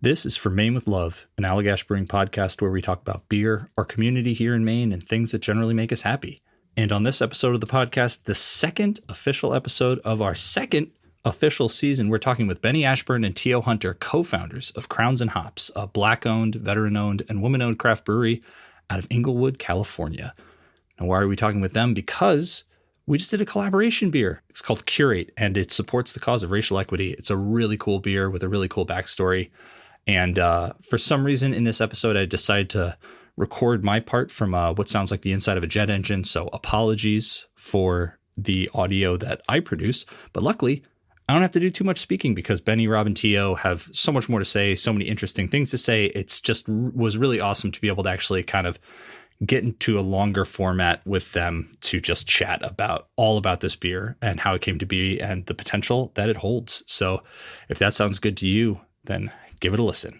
This is For Maine with Love, an Allagash Brewing podcast where we talk about beer, our community here in Maine, and things that generally make us happy. And on this episode of the podcast, the second official episode of our second official season, we're talking with Beny Ashburn and T.O. Hunter, co-founders of Crowns Hops, a Black-owned, veteran-owned, and woman-owned craft brewery out of Inglewood, California. And why are we talking with them? Because we just did a collaboration beer. It's called Curate, and it supports the cause of racial equity. It's a really cool beer with a really cool backstory. And for some reason in this episode, I decided to record my part from what sounds like the inside of a jet engine. So apologies for the audio that I produce. But luckily, I don't have to do too much speaking because Beny, Rob, and T.O. have so much more to say, so many interesting things to say. It's just was really awesome to be able to actually kind of get into a longer format with them to just chat about all about this beer and how it came to be and the potential that it holds. So if that sounds good to you, then give it a listen.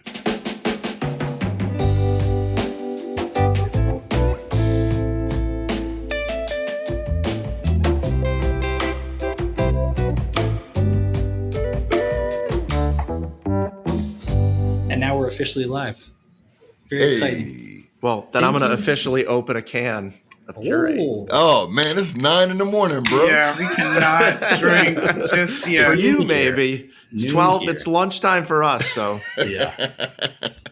And now we're officially live. Very exciting. Well, then I'm going to officially open a can of Curate. Oh, man, it's 9 a.m, bro. Yeah, we cannot drink just yet. For you, maybe. It's 12. It's lunchtime for us, so. Yeah.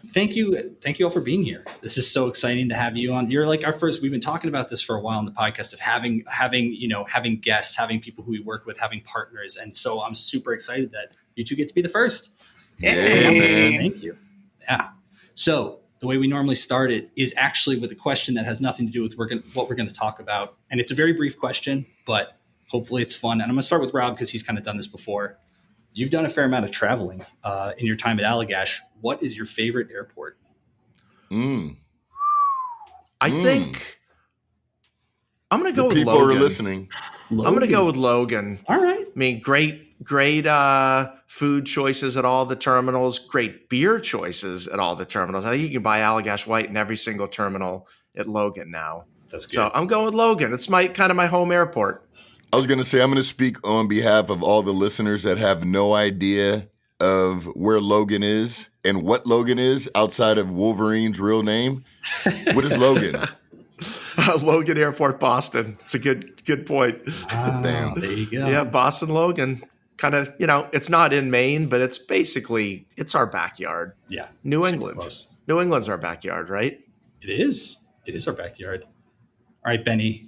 Thank you all for being here. This is so exciting to have you on. You're like our first. We've been talking about this for a while on the podcast of having guests, having people who we work with, having partners, and so I'm super excited that you two get to be the first. Yeah, man. Thank you. Yeah. So the way we normally start it is actually with a question that has nothing to do with what we're going to talk about, and it's a very brief question, but hopefully it's fun. And I'm going to start with Rob because he's kind of done this before. You've done a fair amount of traveling in your time at Allagash. What is your favorite airport? I think I'm going to go with people Logan. Are listening. I'm going to go with Logan. All right. I mean, great food choices at all the terminals, great beer choices at all the terminals. I think you can buy Allagash White in every single terminal at Logan now. That's good. So I'm going with Logan. It's my home airport. I was going to say, I'm going to speak on behalf of all the listeners that have no idea of where Logan is and what Logan is outside of Wolverine's real name. What is Logan? Logan Airport, Boston. It's a good point. Damn. There you go. Yeah, Boston Logan. Kind of, it's not in Maine, but it's our backyard. Yeah. New England. Close. New England's our backyard, right? It is. It is our backyard. All right, Beny,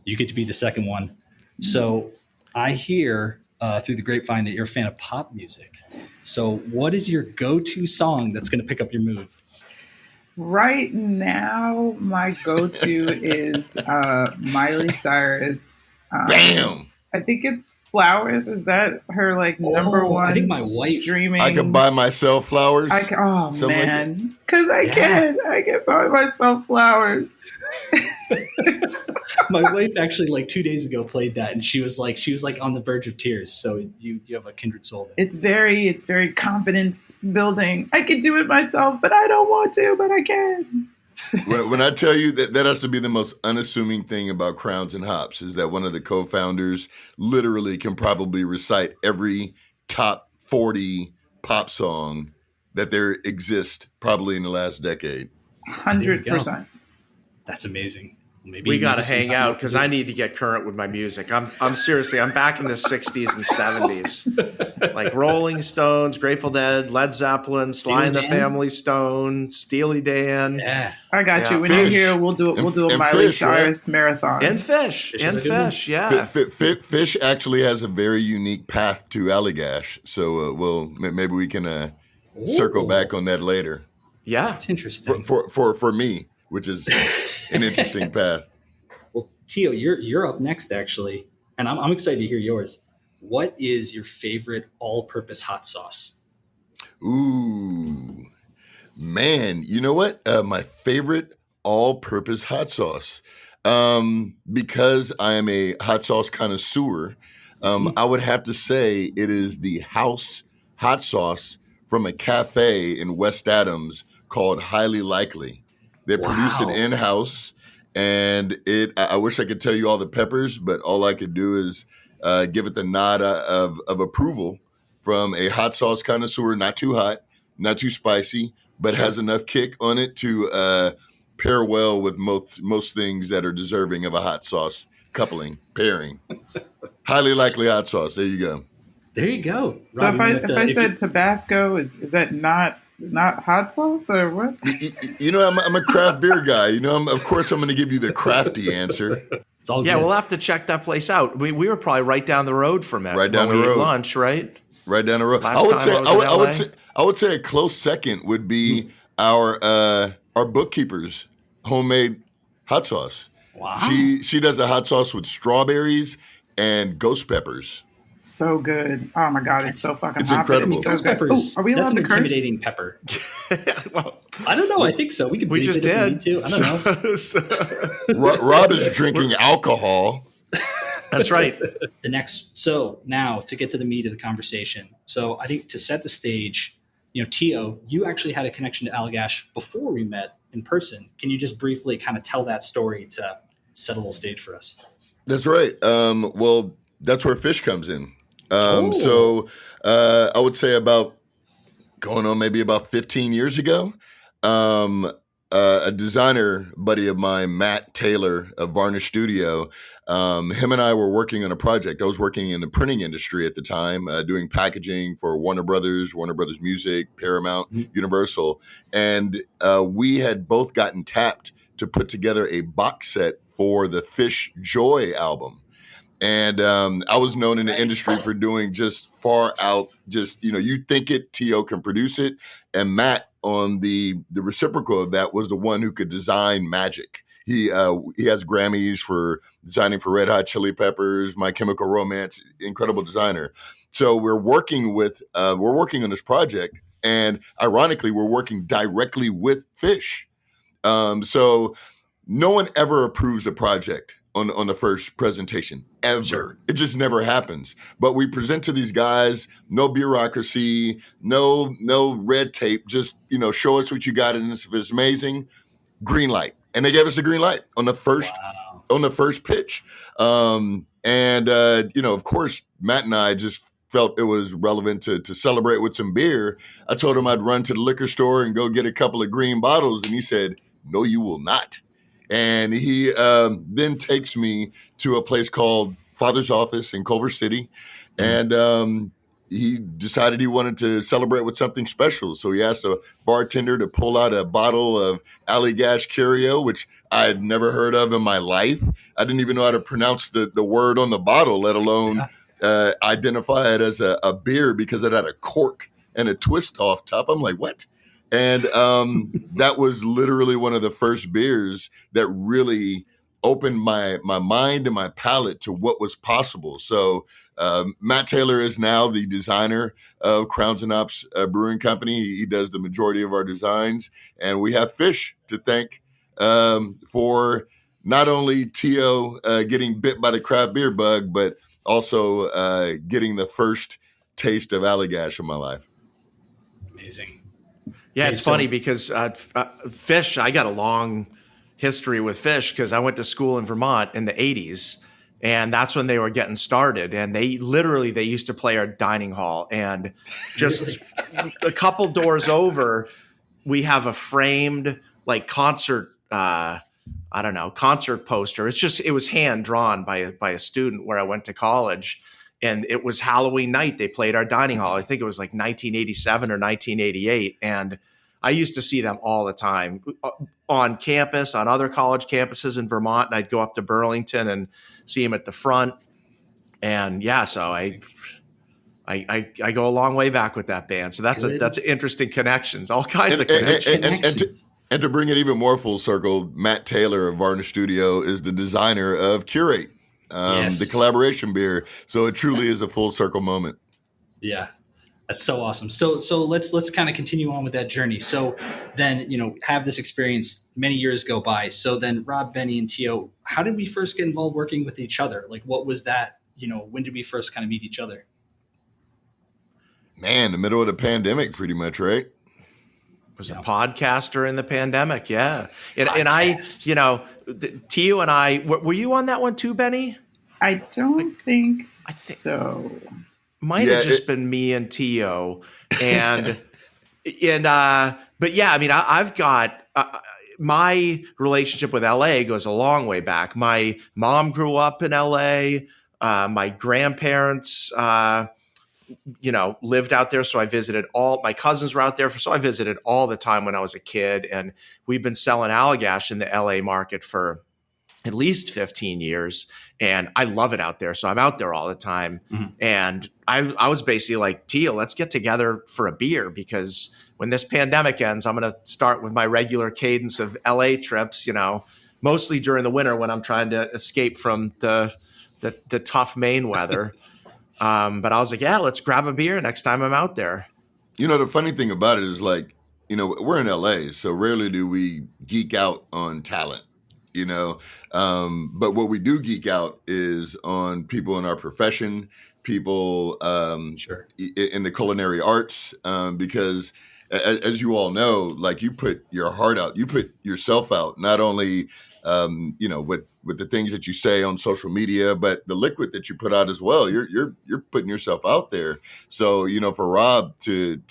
you get to be the second one. So I hear through the grapevine that you're a fan of pop music. So what is your go-to song that's going to pick up your mood? Right now, my go-to is Miley Cyrus. Bam! I think it's Flowers. Is that her number one I think my wife, streaming? I could buy myself flowers. Man. Because I can buy myself flowers. My wife actually 2 days ago played that, and she was on the verge of tears. So you have a kindred soul there. It's very confidence building. I can do it myself, but I don't want to, but I can. When I tell you that has to be the most unassuming thing about Crowns and Hops is that one of the co-founders literally can probably recite every top 40 pop song that there exists probably in the last decade. 100%. That's amazing. Maybe we got to hang out because I need to get current with my music. I'm seriously, I'm back in the 60s and 70s. Like Rolling Stones, Grateful Dead, Led Zeppelin, Sly and the Family Stone, Steely Dan. Yeah. I got you. When you're here, we'll do a Miley Cyrus marathon. And Fish. Yeah. Fish actually has a very unique path to Allagash. So maybe we can circle back on that later. Yeah. That's interesting. For me, which is an interesting path. Well, Tio, you're up next, actually, and I'm excited to hear yours. What is your favorite all-purpose hot sauce? Ooh, man, you know what? My favorite all-purpose hot sauce, because I am a hot sauce connoisseur, I would have to say it is the house hot sauce from a cafe in West Adams called Highly Likely. They produce it in-house, and I wish I could tell you all the peppers, but all I could do is give it the nod of approval from a hot sauce connoisseur, not too hot, not too spicy, but has enough kick on it to pair well with most things that are deserving of a hot sauce pairing. Highly likely hot sauce. There you go. There you go. So Rob, if I said Tabasco, is that not hot sauce or what? I'm a craft beer guy. Of course I'm going to give you the crafty answer. It's all Yeah, good. we'll have to check that place out. We were probably right down the road from it. Right down when the we ate road. lunch, right? Right down the road. Last time I was in LA. I would say a close second would be our bookkeeper's homemade hot sauce. Wow. She does a hot sauce with strawberries and ghost peppers. So good. Oh my God, it's so fucking It's hot. incredible. So Ghost good. peppers. Ooh, are we That's allowed an to curse? intimidating pepper. Well, I don't know. I think so. We can. we bleep just it if we did. need to. I don't know. Rob is drinking alcohol. That's right. So now to get to the meat of the conversation. So I think to set the stage, Tio, you actually had a connection to Allagash before we met in person. Can you just briefly kind of tell that story to set a little stage for us? That's right. Well, that's where fish comes in. So I would say going on maybe about 15 years ago, a designer buddy of mine, Matt Taylor of Varnish Studio, him and I were working on a project. I was working in the printing industry at the time, doing packaging for Warner Brothers Music, Paramount, Universal. And we had both gotten tapped to put together a box set for the Fish Joy album. And I was known in the industry for doing just far out, you think it, T.O. can produce it. And Matt, on the reciprocal of that, was the one who could design magic. He has Grammys for designing for Red Hot Chili Peppers, My Chemical Romance, incredible designer. So we're working on this project, and ironically, we're working directly with Fish. So no one ever approves a project on the first presentation, ever. Sure. It just never happens. But we present to these guys, no bureaucracy, no red tape, just, show us what you got, and if it's amazing, green light. And they gave us a green light on the first pitch. Of course, Matt and I just felt it was relevant to celebrate with some beer. I told him I'd run to the liquor store and go get a couple of green bottles, and he said, "No, you will not." And he then takes me to a place called Father's Office in Culver City. And he decided he wanted to celebrate with something special. So he asked a bartender to pull out a bottle of Allagash Curio, which I had never heard of in my life. I didn't even know how to pronounce the word on the bottle, let alone identify it as a beer, because it had a cork and a twist off top. I'm like, what? And that was literally one of the first beers that really opened my mind and my palate to what was possible. So Matt Taylor is now the designer of Crowns Hops Brewing Company. He does the majority of our designs. And we have Fish to thank for not only T.O. Getting bit by the craft beer bug, but also getting the first taste of Allagash in my life. Amazing. Yeah, it's funny because Fish, I got a long history with Fish because I went to school in Vermont in the 80s, and that's when they were getting started. And they used to play our dining hall, and just a couple doors over, we have a framed concert, concert poster. It was hand drawn by a student where I went to college. And it was Halloween night. They played our dining hall. I think it was 1987 or 1988. And I used to see them all the time on campus, on other college campuses in Vermont. And I'd go up to Burlington and see them at the front. And so I go a long way back with that band. So that's interesting connections, all kinds of connections. And to bring it even more full circle, Matt Taylor of Varnish Studio is the designer of Curate. The collaboration beer. So it truly is a full circle moment. Yeah, that's so awesome. So let's kind of continue on with that journey. So then, have this experience, many years go by. So then Rob, Beny, and Tio, how did we first get involved working with each other? What was that, when did we first kind of meet each other? Man, the middle of the pandemic, pretty much, right? Was a podcaster in the pandemic. Yeah. And I, Tio and I, were you on that one too, Beny? I don't think so. Might have just been me and Tio. And And but yeah, I mean, I've got my relationship with LA goes a long way back. My mom grew up in LA. My grandparents, lived out there, so I visited all. My cousins were out there, so I visited all the time when I was a kid. And we've been selling Allagash in the LA market for at least 15 years, and I love it out there. So I'm out there all the time. Mhm. And I was basically like, Tia, let's get together for a beer, because when this pandemic ends, I'm going to start with my regular cadence of LA trips, mostly during the winter when I'm trying to escape from the tough Maine weather. But I was like, yeah, let's grab a beer next time I'm out there. The funny thing about it is, like, we're in LA, so rarely do we geek out on talent, but what we do geek out is on people in our profession, people Sure. in the culinary arts, because as you all know, like, you put your heart out, you put yourself out, not only with the things that you say on social media, but the liquid that you put out as well. You're putting yourself out there. So, for Rob to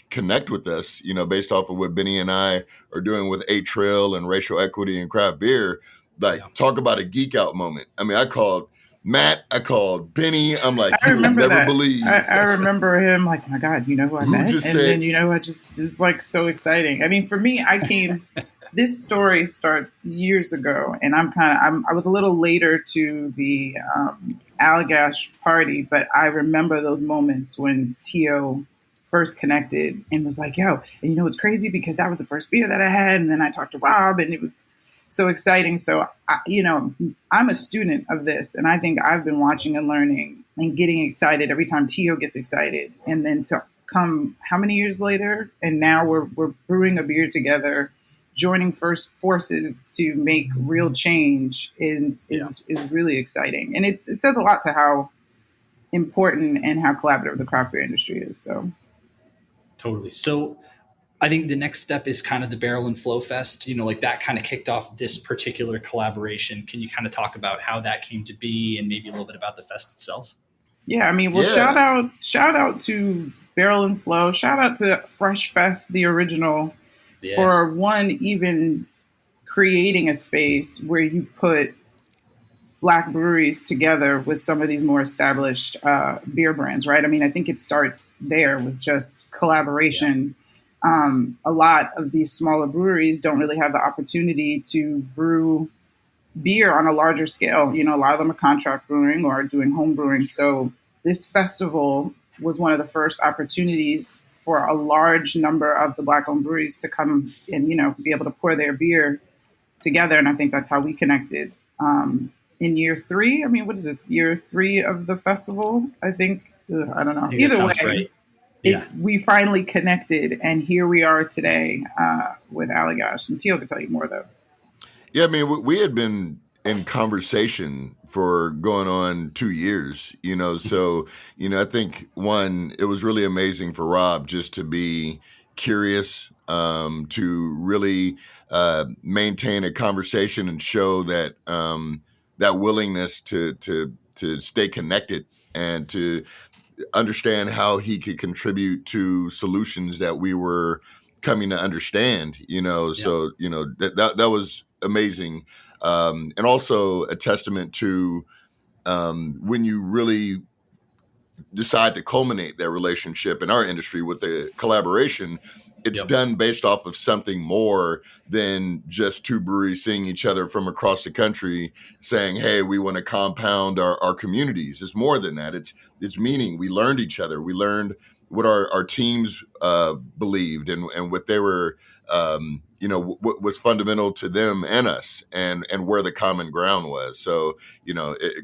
connect with us, based off of what Beny and I are doing with A Trill and racial equity and craft beer, like, talk about a geek out moment. I mean, I called Matt, I called Beny. I'm like, I you will remember never that. believe. I remember him like, oh my God, you know who I met? just And said- then, it was like so exciting. I mean, for me, this story starts years ago, and I was a little later to the Allagash party, but I remember those moments when Tio first connected and was like, yo, and it's crazy because that was the first beer that I had. And then I talked to Rob, and it was so exciting. So, I'm a student of this, and I think I've been watching and learning and getting excited every time Tio gets excited. And then to come how many years later, and now we're brewing a beer together, joining first forces to make real change is really exciting. And it says a lot to how important and how collaborative the craft beer industry is. So Totally. So I think the next step is kind of the Barrel and Flow Fest. Like, that kind of kicked off this particular collaboration. Can you kind of talk about how that came to be, and maybe a little bit about the fest itself? yeah, I mean, well, Yeah. shout out to Barrel and Flow, shout out to Fresh Fest, the original, for one, even creating a space where you put Black breweries together with some of these more established beer brands, right? I mean, I think it starts there with just collaboration. A lot of these smaller breweries don't really have the opportunity to brew beer on a larger scale. A lot of them are contract brewing or doing home brewing. So this festival was one of the first opportunities for a large number of the Black-owned breweries to come and, be able to pour their beer together. And I think that's how we connected. In year 3, I mean, what is this, year 3 of the festival? I think, I don't know. Either way, right. Yeah. we finally connected, and here we are today with Allagash. And Tio can tell you more, though. Yeah, I mean, we had been in conversation for going on 2 years, so, I think, one, it was really amazing for Rob just to be curious, to really maintain a conversation and show that that willingness to stay connected and to understand how he could contribute to solutions that we were coming to understand, so, that was amazing. And also a testament to when you really decide to culminate that relationship in our industry with the collaboration, it's done based off of something more than just 2 breweries seeing each other from across the country saying, hey, we want to compound our communities. It's more than that. It's meaning. We learned each other. We learned what our teams believed and what they were, what was fundamental to them and us, and where the common ground was. So,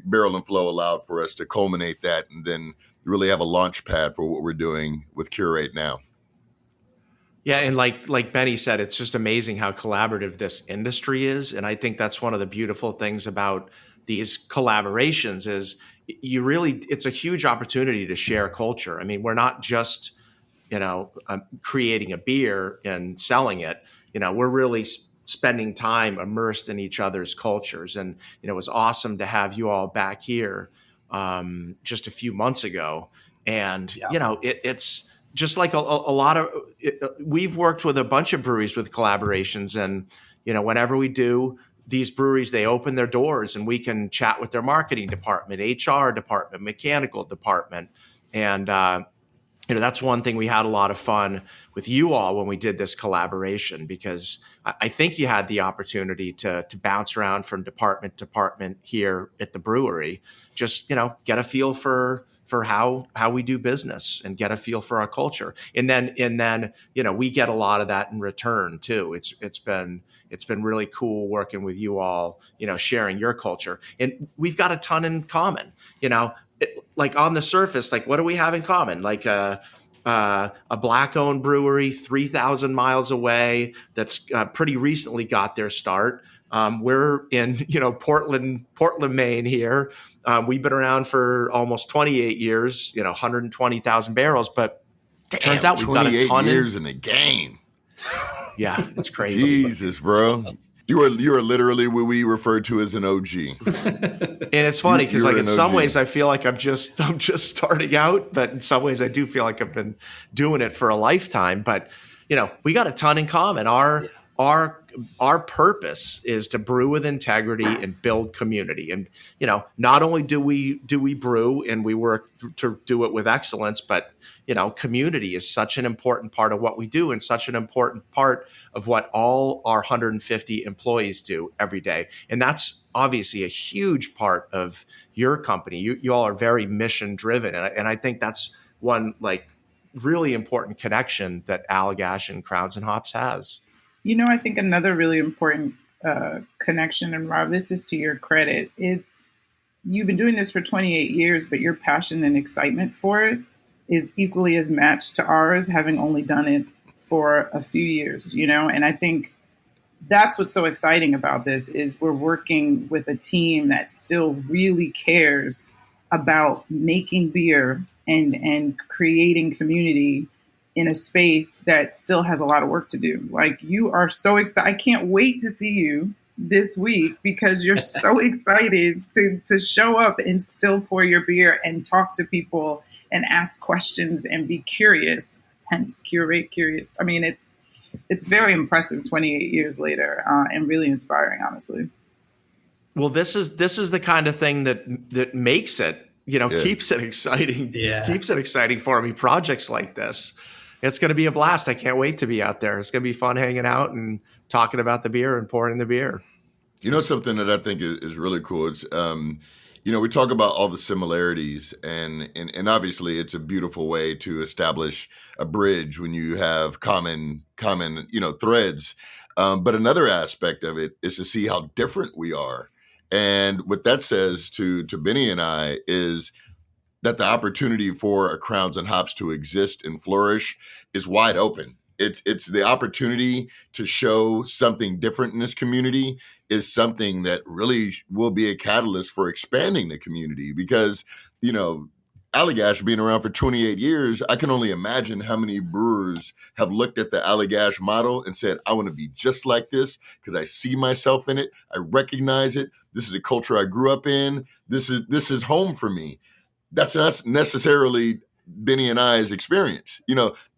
Barrel and Flow allowed for us to culminate that and then really have a launch pad for what we're doing with Curate now. Yeah, and like Beny said, it's just amazing how collaborative this industry is, and I think that's one of the beautiful things about these collaborations is it's a huge opportunity to share culture. I mean, we're not just creating a beer and selling it. We're really spending time immersed in each other's cultures, and it was awesome to have you all back here just a few months ago, and it's just like a lot of, we've worked with a bunch of breweries with collaborations, and whenever we do these breweries, they open their doors and we can chat with their marketing department, HR department, mechanical department, and that's one thing we had a lot of fun with you all when we did this collaboration, because I think you had the opportunity to bounce around from department to department here at the brewery, just get a feel for how we do business and get a feel for our culture, and then we get a lot of that in return too. It's been really cool working with you all, sharing your culture, and we've got a ton in common. Like on the surface, like what do we have in common? Like a Black-owned brewery 3,000 miles away that's pretty recently got their start. We're in Portland, Maine here. We've been around for almost 28 years. 120,000 barrels, but it turns out we've got a ton. 28 years in the game. Yeah, it's crazy. Jesus, bro. You are literally what we refer to as an OG. And it's funny because like in some ways I feel like I'm just starting out, but in some ways I do feel like I've been doing it for a lifetime. But we got a ton in common. Our purpose is to brew with integrity and build community. And not only do we brew and we work to do it with excellence, but community is such an important part of what we do and such an important part of what all our 150 employees do every day. And that's obviously a huge part of your company. You all are very mission driven. And I think that's one like really important connection that Allagash and Crowns and Hops has. I think another really important connection, and Rob, this is to your credit, it's you've been doing this for 28 years, but your passion and excitement for it is equally as matched to ours, having only done it for a few years, and I think that's what's so exciting about this is we're working with a team that still really cares about making beer and creating community in a space that still has a lot of work to do. Like, you are so excited. I can't wait to see you this week because you're so excited to show up and still pour your beer and talk to people and ask questions and be curious, hence curate curious. I mean, it's very impressive 28 years later and really inspiring, honestly. Well, this is the kind of thing that makes it, keeps it exciting. Yeah. Keeps it exciting for me. Projects like this. It's going to be a blast. I can't wait to be out there. It's going to be fun hanging out and talking about the beer and pouring the beer. Something that I think is really cool. It's, we talk about all the similarities and obviously it's a beautiful way to establish a bridge when you have common, threads. But another aspect of it is to see how different we are. And what that says to Beny and I is that the opportunity for a Crowns and Hops to exist and flourish is wide open. It's the opportunity to show something different in this community is something that really will be a catalyst for expanding the community because, Allagash being around for 28 years, I can only imagine how many brewers have looked at the Allagash model and said, I want to be just like this because I see myself in it. I recognize it. This is the culture I grew up in. This is home for me. That's not necessarily Beny and I's experience,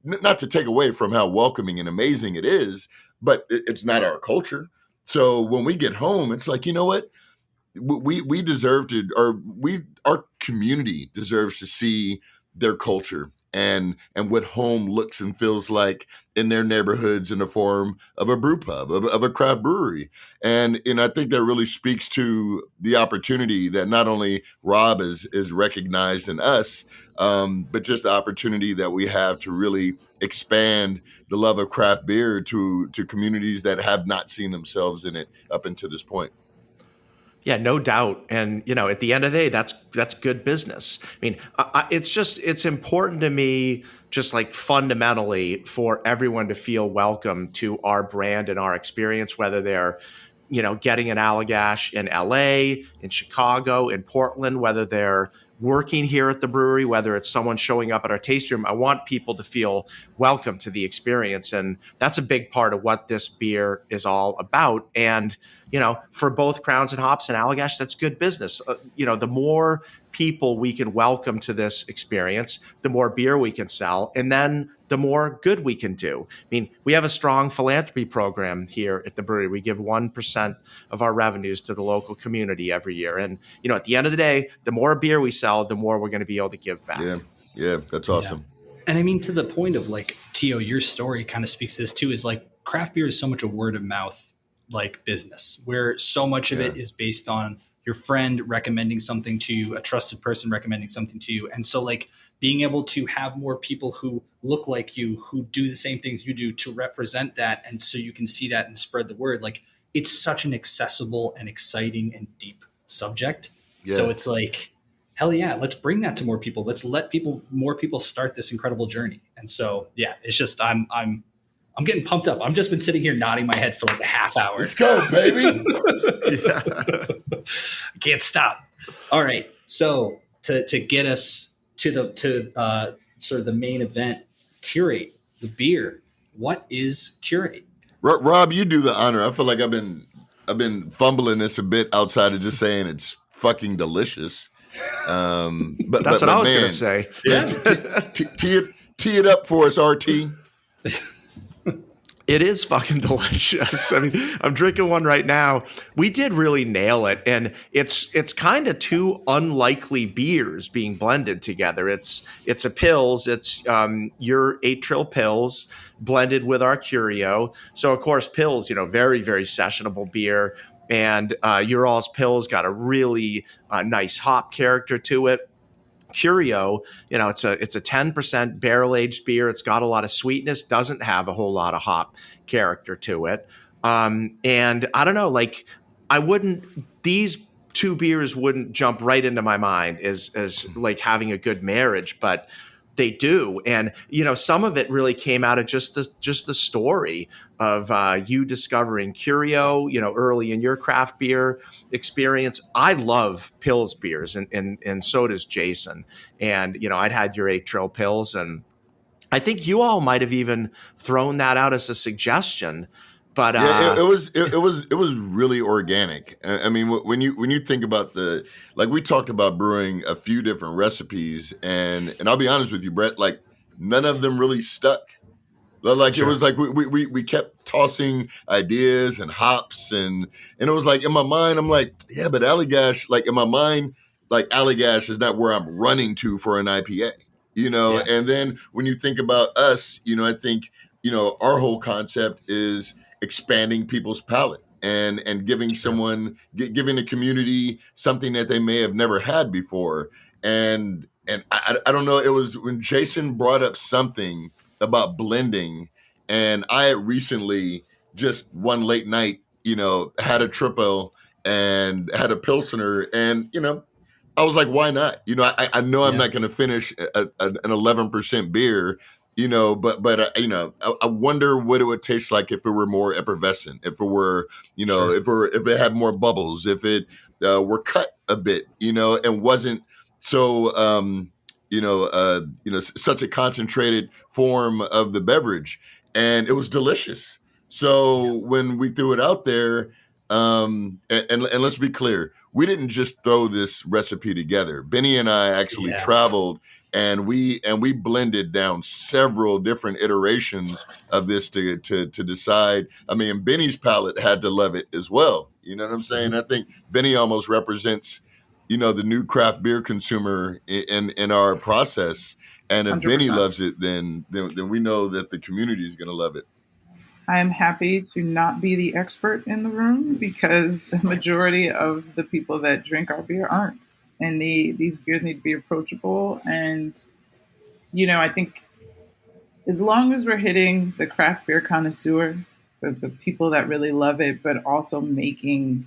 not to take away from how welcoming and amazing it is, but it's not our culture. So when we get home, it's like, you know what? We deserve to, our community deserves to see their culture and what home looks and feels like in their neighborhoods in the form of a brew pub, of a craft brewery. And I think that really speaks to the opportunity that not only Rob is recognized in us, but just the opportunity that we have to really expand the love of craft beer to communities that have not seen themselves in it up until this point. Yeah, no doubt. And, at the end of the day, that's good business. I mean, it's important to me, just like fundamentally, for everyone to feel welcome to our brand and our experience, whether they're, getting an Allagash in LA, in Chicago, in Portland, whether they're working here at the brewery, whether it's someone showing up at our tasting room. I want people to feel welcome to the experience. And that's a big part of what this beer is all about. And, for both Crowns and Hops and Allagash, that's good business. The more people we can welcome to this experience, the more beer we can sell, and then the more good we can do. I mean, we have a strong philanthropy program here at the brewery. We give 1% of our revenues to the local community every year. And, at the end of the day, the more beer we sell, the more we're going to be able to give back. Yeah, that's awesome. Yeah. And I mean, to the point of like, Tio, your story kind of speaks to this too, is like craft beer is so much a word of mouth like business, where so much of it is based on your friend recommending something to you, a trusted person recommending something to you. And so like being able to have more people who look like you, who do the same things you do, to represent that. And so you can see that and spread the word. Like it's such an accessible and exciting and deep subject. Yeah. So it's like, hell yeah, let's bring that to more people. Let's let more people start this incredible journey. And so, yeah, it's just, I'm getting pumped up. I've just been sitting here nodding my head for like a half hour. Let's go, baby. I can't stop. All right. So to get us to sort of the main event, Curate, the beer. What is Curate? Rob, you do the honor. I feel like I've been fumbling this a bit outside of just saying it's fucking delicious. But that's what I was going to say. Yeah. Tee it up for us, RT. It is fucking delicious. I mean, I'm drinking one right now. We did really nail it. And it's kind of two unlikely beers being blended together. It's a Pils. It's your 8 Trill Pils blended with our Curio. So, of course, Pils, very, very sessionable beer. And your all's Pils got a really nice hop character to it. Curio, it's a 10% barrel aged beer. It's got a lot of sweetness, doesn't have a whole lot of hop character to it. And I don't know, these two beers wouldn't jump right into my mind as like having a good marriage, but they do. And, some of it really came out of just the story of you discovering Curio, early in your craft beer experience. I love Pils beers and so does Jason. And, I'd had your 8 Trill Pils, and I think you all might have even thrown that out as a suggestion. But it was really organic. I mean, when you think about we talked about brewing a few different recipes, and I'll be honest with you, Brett, like none of them really stuck. Like Sure. It was like we kept tossing ideas and hops, and it was like in my mind, I'm like, yeah, but Allagash, like in my mind, like Allagash is not where I'm running to for an IPA, Yeah. And then when you think about us, I think our whole concept is expanding people's palate and giving someone, giving the community something that they may have never had before. And I don't know, it was when Jason brought up something about blending, and I had recently just one late night, had a triple and had a Pilsner, and, I was like, why not? I know I'm not going to finish an 11% beer, but I wonder what it would taste like if it were more effervescent, if it were, if it had more bubbles, if it were cut a bit, and wasn't so, such a concentrated form of the beverage, and it was delicious. So when we threw it out there, and let's be clear, we didn't just throw this recipe together. Beny and I actually traveled, and we blended down several different iterations of this to decide. I mean, Beny's palate had to love it as well. You know what I'm saying? I think Beny almost represents, the new craft beer consumer in our process. And if 100%. Beny loves it, then we know that the community is going to love it. I am happy to not be the expert in the room, because the majority of the people that drink our beer aren't. And these beers need to be approachable. And, I think as long as we're hitting the craft beer connoisseur, the people that really love it, but also making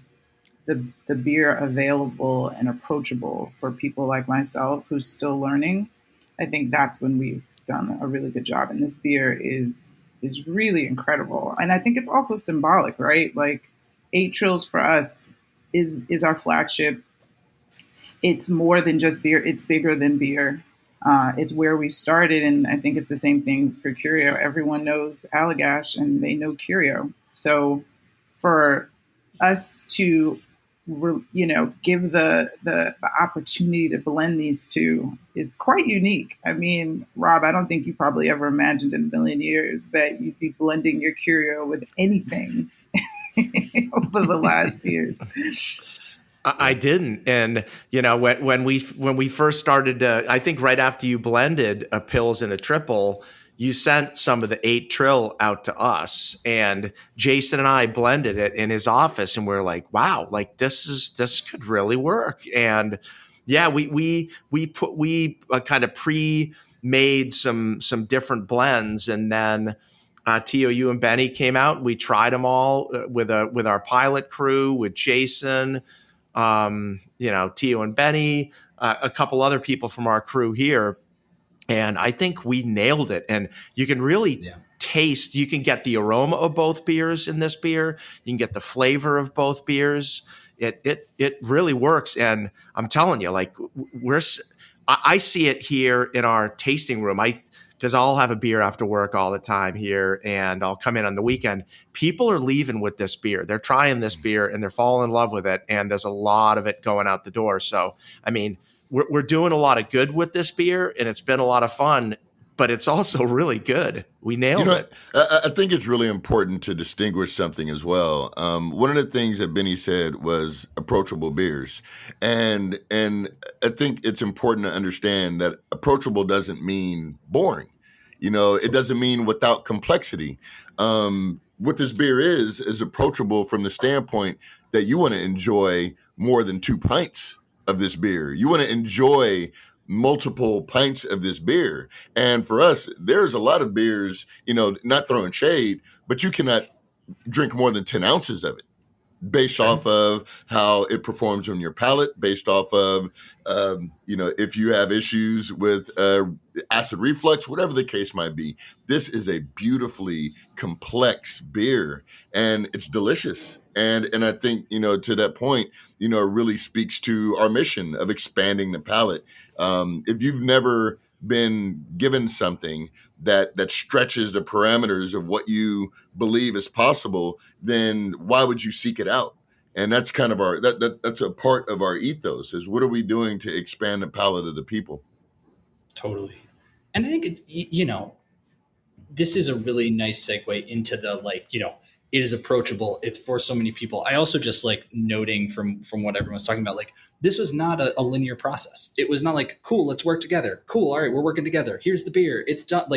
the beer available and approachable for people like myself who's still learning, I think that's when we've done a really good job. And this beer is really incredible. And I think it's also symbolic, right? Like 8 Trills for us is our flagship. It's more than just beer. It's bigger than beer. It's where we started. And I think it's the same thing for Curio. Everyone knows Allagash and they know Curio. So for us to give the opportunity to blend these two is quite unique. I mean, Rob, I don't think you probably ever imagined in a million years that you'd be blending your curio with anything over the last years. I didn't, and when we first started, I think right after you blended a Pils and a triple, you sent some of the 8 Trill out to us, and Jason and I blended it in his office, and we're like, wow, like this could really work. And yeah, we kind of pre-made some different blends, and then Tio, you and Beny came out. We tried them all with our pilot crew, with Jason, Tio and Beny, a couple other people from our crew here. And I think we nailed it. And you can really taste, you can get the aroma of both beers in this beer. You can get the flavor of both beers. It really works. And I'm telling you, like I see it here in our tasting room. Because I'll have a beer after work all the time here, and I'll come in on the weekend. People are leaving with this beer. They're trying this beer and they're falling in love with it. And there's a lot of it going out the door. So, I mean, we're doing a lot of good with this beer, and it's been a lot of fun, but it's also really good. We nailed it. I think it's really important to distinguish something as well. One of the things that Beny said was approachable beers. And I think it's important to understand that approachable doesn't mean boring. It doesn't mean without complexity. What this beer is approachable from the standpoint that you want to enjoy more than 2 pints of this beer. You want to enjoy multiple pints of this beer. And for us, there's a lot of beers, not throwing shade, but you cannot drink more than 10 ounces of it based off of how it performs on your palate, based off of, if you have issues with acid reflux, whatever the case might be. This is a beautifully complex beer, and it's delicious. And I think, to that point, it really speaks to our mission of expanding the palate. If you've never been given something that stretches the parameters of what you believe is possible, then why would you seek it out? And that's kind of that's a part of our ethos, is what are we doing to expand the palate of the people? Totally. And I think it's, this is a really nice segue into the, it is approachable. It's for so many people. I also just noting from what everyone's talking about, this was not a linear process. It was not like, cool, let's work together. Cool. All right, we're working together. Here's the beer. It's done.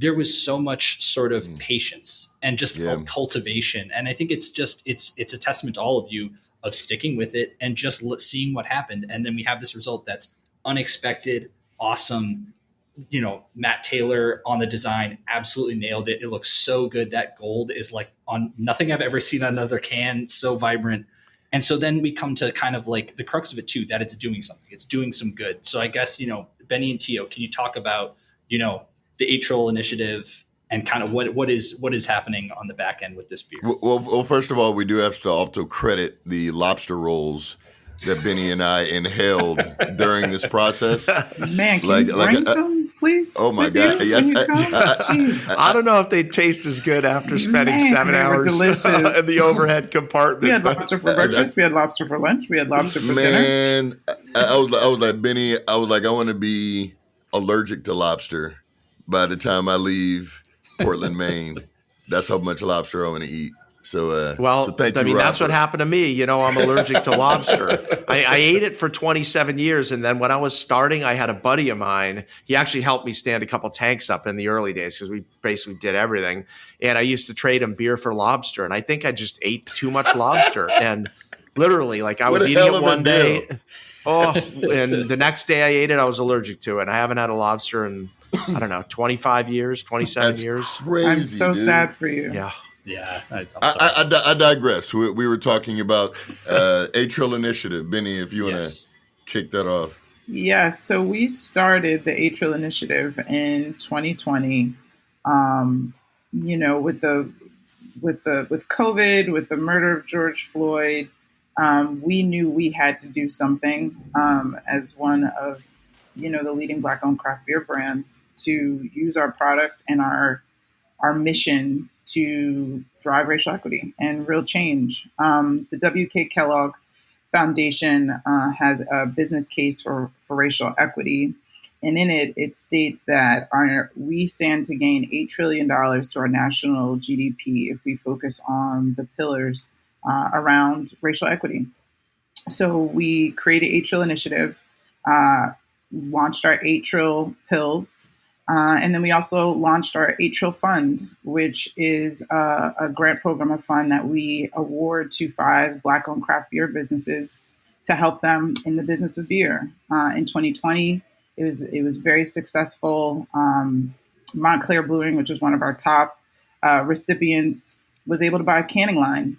There was so much sort of patience and just cultivation. And I think it's a testament to all of you of sticking with it and just seeing what happened. And then we have this result that's unexpected, awesome. Matt Taylor on the design absolutely nailed it. It looks so good. That gold is on nothing I've ever seen on another can. So vibrant. And so then we come to kind of the crux of it too, that it's doing something. It's doing some good. So I guess, Beny and Tio, can you talk about, the Atrial initiative and kind of what is happening on the back end with this beer? Well, first of all, we do have to also credit the lobster rolls that Beny and I inhaled during this process. Man, can you bring some, please? Oh my God! I don't know if they taste as good after spending 7 hours in the overhead compartment. We had lobster for breakfast. We had lobster for lunch. We had lobster for dinner. Man, I was like Beny. I want to be allergic to lobster by the time I leave Portland, Maine. That's how much lobster I want to eat. So, thank you, Rob, that's what happened to me. I'm allergic to lobster. I ate it for 27 years. And then when I was starting, I had a buddy of mine. He actually helped me stand a couple tanks up in the early days because we basically did everything. And I used to trade him beer for lobster. And I think I just ate too much lobster. And literally, I was eating it one day. And the next day I ate it, I was allergic to it. And I haven't had a lobster in, 25 years, 27 That's years. Crazy, I'm so sad for you. Yeah. Yeah, I digress. We were talking about Atrial Initiative. Beny, if you want to kick that off. Yes, so we started the Atrial Initiative in 2020. With COVID, with the murder of George Floyd, we knew we had to do something as one of the leading Black-owned craft beer brands to use our product and our mission to drive racial equity and real change. The W.K. Kellogg Foundation has a business case for racial equity. And in it, it states that we stand to gain $8 trillion to our national GDP if we focus on the pillars around racial equity. So we created 8 Trill Initiative, launched our 8 Trill Pills, and then we also launched our 8 Trill Fund, which is a grant program of fund that we award to 5 Black-owned craft beer businesses to help them in the business of beer. In 2020, it was very successful. Montclair Brewing, which is one of our top recipients, was able to buy a canning line.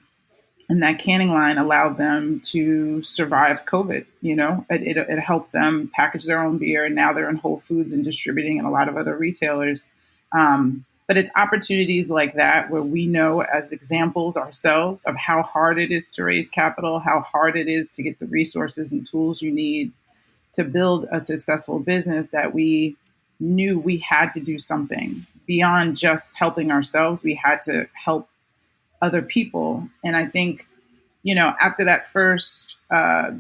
And that canning line allowed them to survive COVID. You know, it helped them package their own beer. And now they're in Whole Foods and distributing in a lot of other retailers. But it's opportunities like that where we know as examples ourselves of how hard it is to raise capital, how hard it is to get the resources and tools you need to build a successful business, that we knew we had to do something beyond just helping ourselves. We had to help other people. And I think, you know, after that first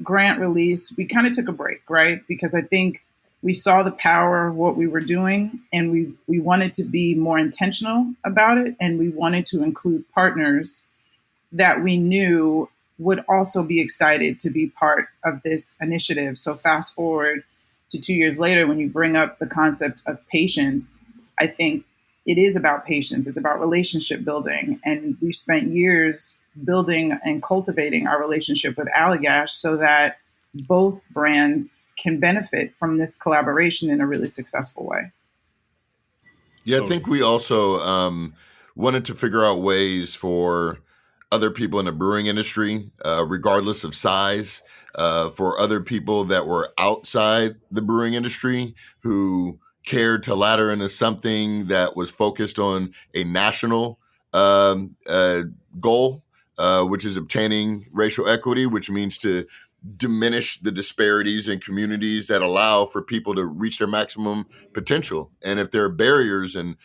grant release, we kind of took a break, right? Because I think we saw the power of what we were doing, and we wanted to be more intentional about it. And we wanted to include partners that we knew would also be excited to be part of this initiative. So fast forward to 2 years later, when you bring up the concept of patience, I think it is about patience. It's about relationship building. And we've spent years building and cultivating our relationship with Allagash so that both brands can benefit from this collaboration in a really successful way. Yeah, I think we also wanted to figure out ways for other people in the brewing industry, regardless of size, for other people that were outside the brewing industry who cared to ladder into something that was focused on a national goal, which is obtaining racial equity, which means to diminish the disparities in communities that allow for people to reach their maximum potential. And if there are barriers and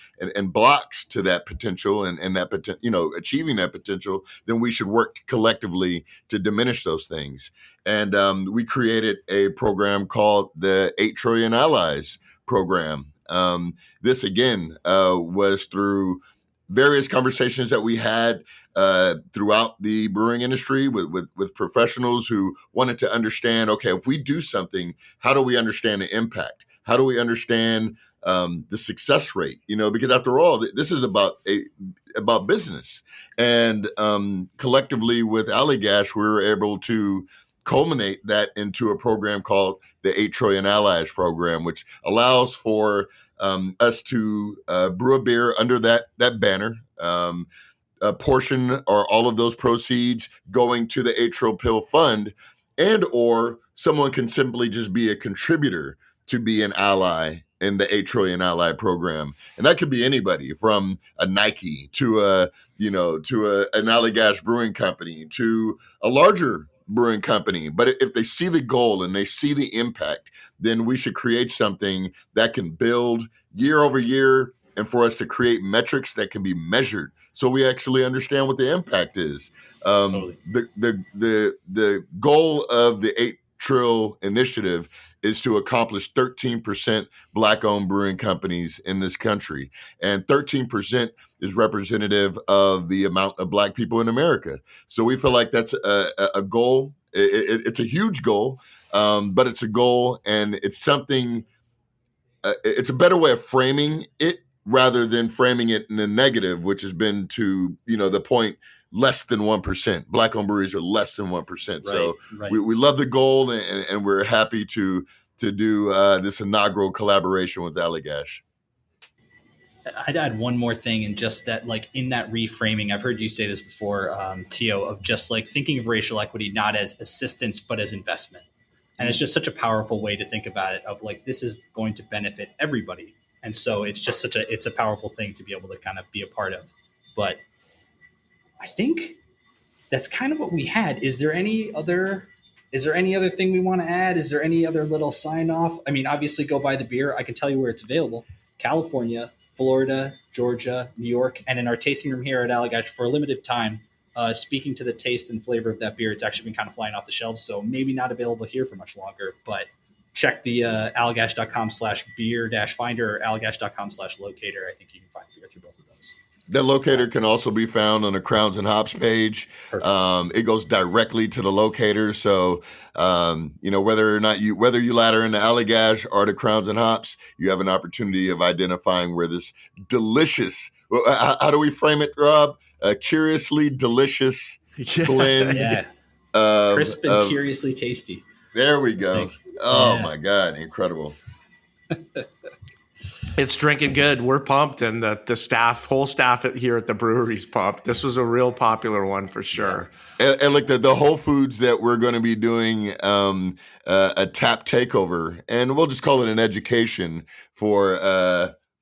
blocks to that potential and that achieving that potential, then we should work collectively to diminish those things. And we created a program called the 8 Trillion Allies program. This again was through various conversations that we had throughout the brewing industry with professionals who wanted to understand, okay, if we do something, how do we understand the impact? How do we understand the success rate? You know, because after all, this is about business. And collectively with Allagash, we were able to culminate that into a program called the 8 Trillion Allies program, which allows for us to brew a beer under that banner. A portion or all of those proceeds going to the 8 Trill Pill Fund, and or someone can simply just be a contributor to be an ally in the 8 Trillion Ally program. And that could be anybody from a Nike to an Allagash brewing company to a larger brewing company. But if they see the goal and they see the impact, then we should create something that can build year over year, and for us to create metrics that can be measured, so we actually understand what the impact is. Totally. The goal of the 8 Trill initiative is to accomplish 13% Black-owned brewing companies in this country, and 13% is representative of the amount of Black people in America. So we feel like that's a goal. It's a huge goal, but it's a goal, and it's something. It's a better way of framing it rather than framing it in a negative, which has been to the point less than 1%. Black-owned breweries are less than 1%. Right, so right. We love the goal, and we're happy to do this inaugural collaboration with Allagash. I'd add one more thing, and just that, like, in that reframing, I've heard you say this before, Tio, of just like thinking of racial equity not as assistance but as investment. And it's just such a powerful way to think about it, of like, this is going to benefit everybody. And so it's just it's a powerful thing to be able to kind of be a part of. But I think that's kind of what we had. Is there any other thing we want to add? Is there any other little sign off? I mean, obviously go buy the beer. I can tell you where it's available. California, Florida, Georgia, New York, and in our tasting room here at Allagash for a limited time, speaking to the taste and flavor of that beer, it's actually been kind of flying off the shelves. So maybe not available here for much longer, but check the allagash.com/beer-finder or allagash.com/locator. I think you can find beer through both of those. The locator can also be found on the Crowns and Hops page. It goes directly to the locator. So, whether you ladder in the Allagash or the Crowns and Hops, you have an opportunity of identifying where this delicious, how do we frame it, Rob? A curiously delicious blend. Yeah. Crisp and curiously tasty. There we go. Oh my God. Incredible. It's drinking good. We're pumped, and the whole staff here at the brewery's pumped. This was a real popular one for sure. And like the Whole Foods that we're going to be doing a tap takeover, and we'll just call it an education for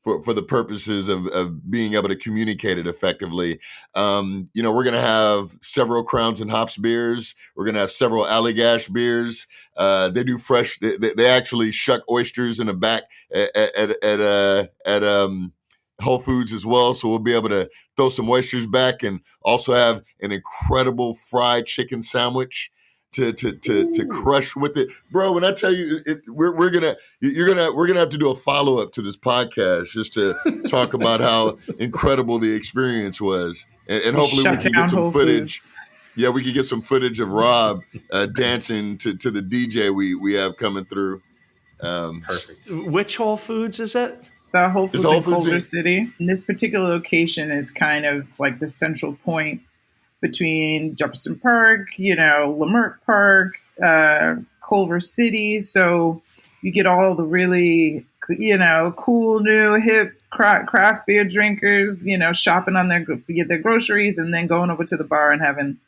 the purposes of being able to communicate it effectively. We're going to have several Crowns and Hops beers. We're going to have several Allagash beers. They do fresh. They actually shuck oysters in the back at Whole Foods as well. So we'll be able to throw some oysters back and also have an incredible fried chicken sandwich to crush with it, bro. When I tell you, we're gonna have to do a follow up to this podcast just to talk about how incredible the experience was, and hopefully we can get some footage. Yeah, we can get some footage of Rob dancing to the DJ we have coming through. Perfect. Which Whole Foods is it? The Whole Foods in Culver City. And this particular location is kind of like the central point between Jefferson Park, Leimert Park, Culver City. So you get all the really, cool, new, hip craft beer drinkers, shopping on get their groceries and then going over to the bar and having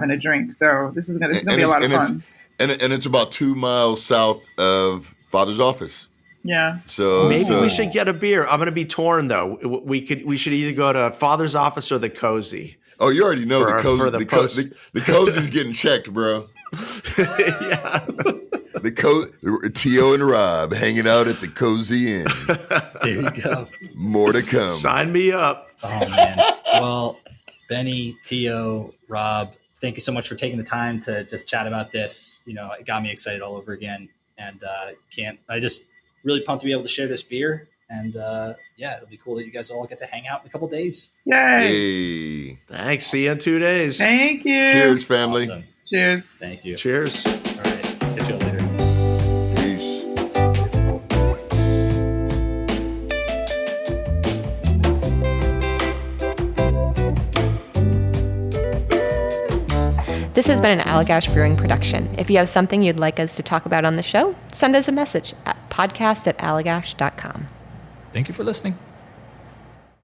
a drink. So this is gonna be a lot of fun. And it's about 2 miles south of Father's office. Yeah. So maybe we should get a beer. I'm going to be torn though. We should either go to Father's office or the Cozy. Oh, you already know the Cozy's getting checked, bro. Yeah. T.O. and Rob hanging out at the Cozy Inn. There you go. More to come. Sign me up. Oh man. Well, Beny, T.O., Rob, thank you so much for taking the time to just chat about this. It got me excited all over again, and I just really pumped to be able to share this beer. And it'll be cool that you guys all get to hang out in a couple days. Yay! Hey. Thanks. Awesome. See you in 2 days. Thank you. Cheers, family. Awesome. Cheers. Thank you. Cheers. All right. Catch you all later. Peace. This has been an Allagash Brewing production. If you have something you'd like us to talk about on the show, send us a message at podcast@allagash.com. Thank you for listening.